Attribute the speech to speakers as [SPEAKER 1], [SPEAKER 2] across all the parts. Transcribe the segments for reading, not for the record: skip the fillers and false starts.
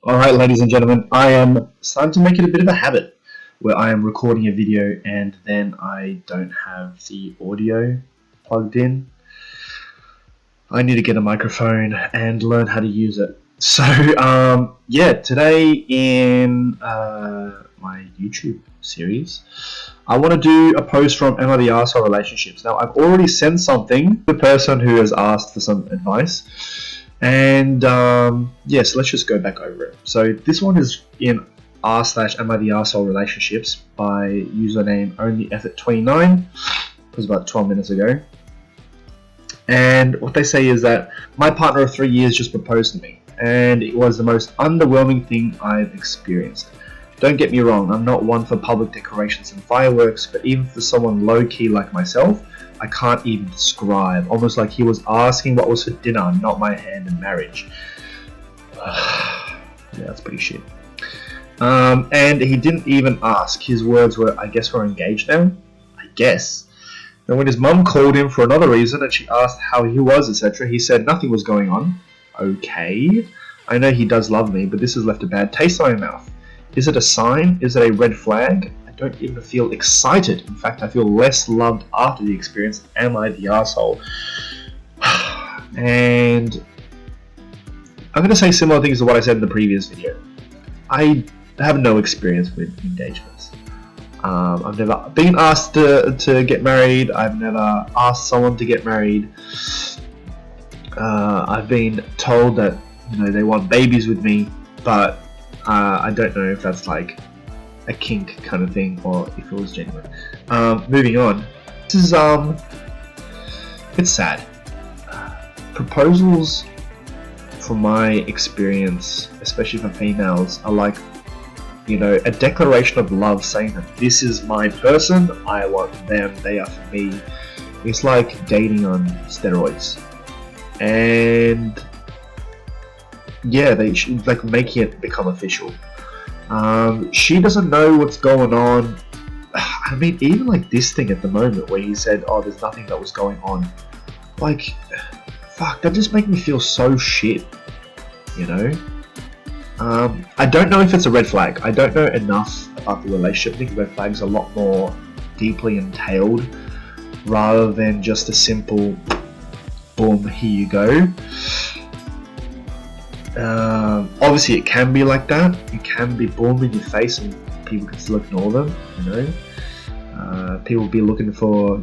[SPEAKER 1] Alright, ladies and gentlemen, I am starting to make it a bit of a habit where I am recording a video and then I don't have the audio plugged in. I need to get a microphone and learn how to use it. So, today in my YouTube series, I want to do a post from Am I the Arsehole Relationships. Now, I've already sent something to the person who has asked for some advice. And so let's just go back over it. So this one is in r/Am I the Arsehole Relationships by username OnlyEffort29. It was about 12 minutes ago. And what they say is that my partner of 3 years just proposed to me, and it was the most underwhelming thing I've experienced. Don't get me wrong, I'm not one for public decorations and fireworks, but even for someone low-key like myself, I can't even describe. Almost like he was asking what was for dinner, not my hand in marriage. Yeah, that's pretty shit. And he didn't even ask. His words were, I guess we're engaged now? I guess. And when his mum called him for another reason and she asked how he was, etc., he said nothing was going on. Okay. I know he does love me, but this has left a bad taste in my mouth. Is it a sign? Is it a red flag? I don't even feel excited. In fact, I feel less loved after the experience. Am I the arsehole? And I'm going to say similar things to what I said in the previous video. I have no experience with engagements. I've never been asked to get married. I've never asked someone to get married. I've been told that they want babies with me, but I don't know if that's like a kink kind of thing or if it was genuine. Moving on. This is it's sad. Proposals, from my experience, especially for females, are like a declaration of love, saying that this is my person, I want them, they are for me. It's like dating on steroids. And yeah, they should like making it become official. She doesn't know what's going on. I mean, even like this thing at the moment where he said, oh, there's nothing that was going on. Like, fuck, that just makes me feel so shit, I don't know if it's a red flag. I don't know enough about the relationship. I think red flags are a lot more deeply entailed rather than just a simple boom, here you go. Obviously it can be like that. It can be boom in your face and people can still ignore them, people will be looking for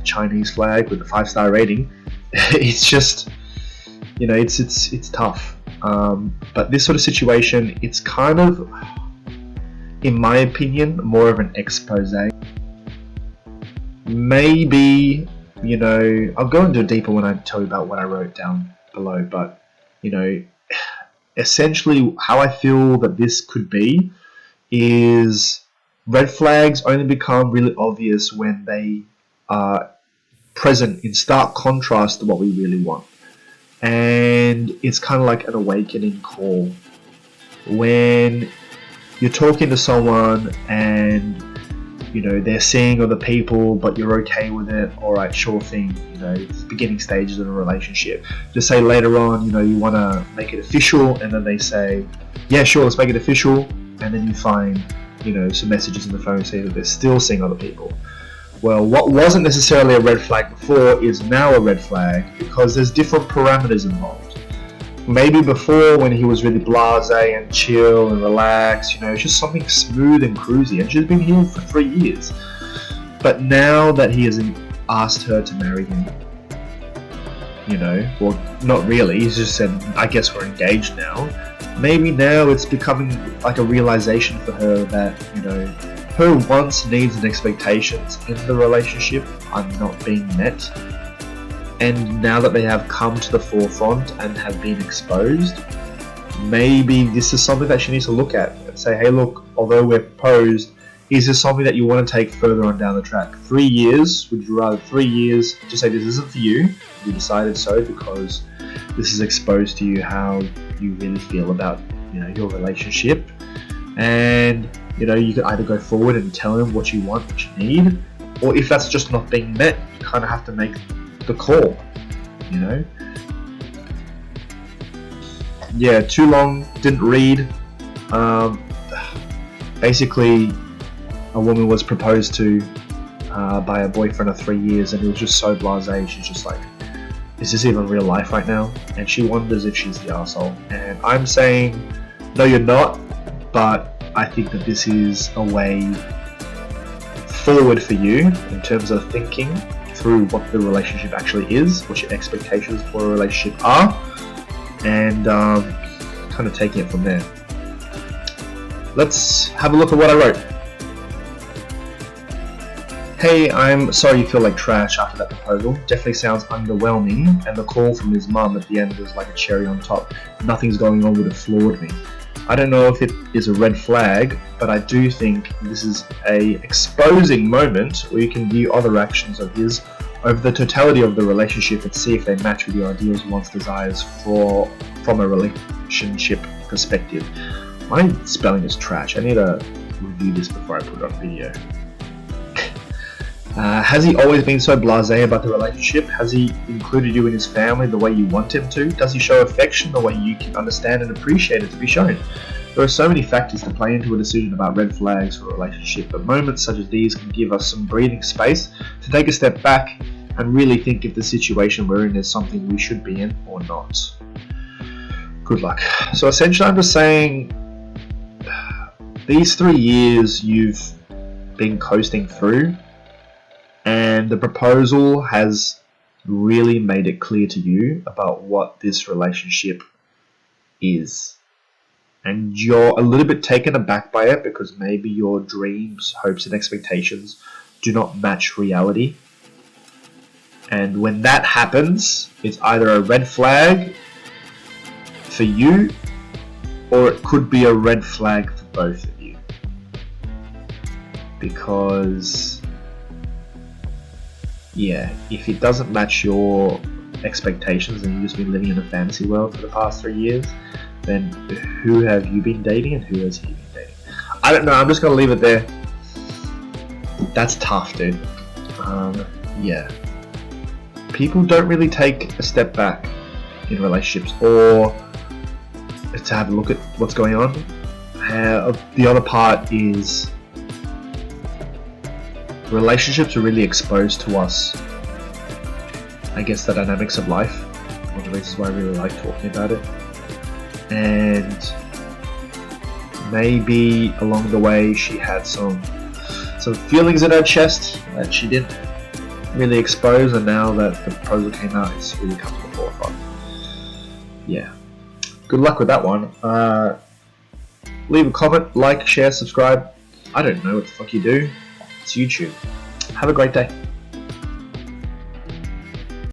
[SPEAKER 1] Chinese flag with a 5-star rating. It's just it's tough. But this sort of situation, it's kind of, in my opinion, more of an expose. Maybe I'll go into it deeper when I tell you about what I wrote down below, but essentially how I feel that this could be is red flags only become really obvious when they are present in stark contrast to what we really want. And it's kind of like an awakening call when you're talking to someone and they're seeing other people, but you're okay with it. All right, sure thing. It's the beginning stages of a relationship. Just say later on, you want to make it official, and then they say, yeah, sure, let's make it official. And then you find, some messages in the phone saying that they're still seeing other people. Well, what wasn't necessarily a red flag before is now a red flag because there's different parameters involved. Maybe before, when he was really blasé and chill and relaxed, it's just something smooth and cruisy, and she's been here for 3 years. But now that he has asked her to marry him, well, not really, he's just said, I guess we're engaged now. Maybe now it's becoming like a realization for her that, her wants, needs, and expectations in the relationship are not being met. And now that they have come to the forefront and have been exposed, maybe this is something that she needs to look at and say, hey, look, although we're proposed, is this something that you want to take further on down the track? 3 years, would you rather 3 years just say this isn't for you? You decided so because this is exposed to you how you really feel about your relationship. And you can either go forward and tell him what you want, what you need, or if that's just not being met, you kind of have to make the call. Yeah, too long, didn't read, Basically, a woman was proposed to by a boyfriend of 3 years, and he was just so blasé. She's just like, is this even real life right now? And she wonders if she's the arsehole. And I'm saying, no, you're not, but I think that this is a way forward for you in terms of thinking through what the relationship actually is, what your expectations for a relationship are, and kind of taking it from there. Let's have a look at what I wrote. Hey, I'm sorry you feel like trash after that proposal. Definitely sounds underwhelming, and the call from his mum at the end was like a cherry on top. Nothing's going on would have floored me. I don't know if it is a red flag, but I do think this is a exposing moment where you can view other actions of his over the totality of the relationship and see if they match with your ideals, wants, desires from a relationship perspective. My spelling is trash. I need to review this before I put it on video. Has he always been so blasé about the relationship? Has he included you in his family the way you want him to? Does he show affection the way you can understand and appreciate it to be shown? There are so many factors to play into a decision about red flags for a relationship, but moments such as these can give us some breathing space to take a step back and really think if the situation we're in is something we should be in or not. Good luck. So essentially I'm just saying, these 3 years you've been coasting through, and the proposal has really made it clear to you about what this relationship is. And you're a little bit taken aback by it because maybe your dreams, hopes, and expectations do not match reality. And when that happens, it's either a red flag for you, or it could be a red flag for both of you. Because yeah, if it doesn't match your expectations and you've just been living in a fantasy world for the past 3 years, then who have you been dating and who has he been dating? I don't know, I'm just going to leave it there. That's tough, dude. Yeah. People don't really take a step back in relationships or to have a look at what's going on. The other part is relationships are really exposed to us, I guess, the dynamics of life. One of the reasons why I really like talking about it. And maybe along the way she had some feelings in her chest that she didn't really expose, and now that the proposal came out, it's really come to the forefront. Yeah. Good luck with that one. Leave a comment, like, share, subscribe. I don't know what the fuck you do. It's YouTube. Have a great day.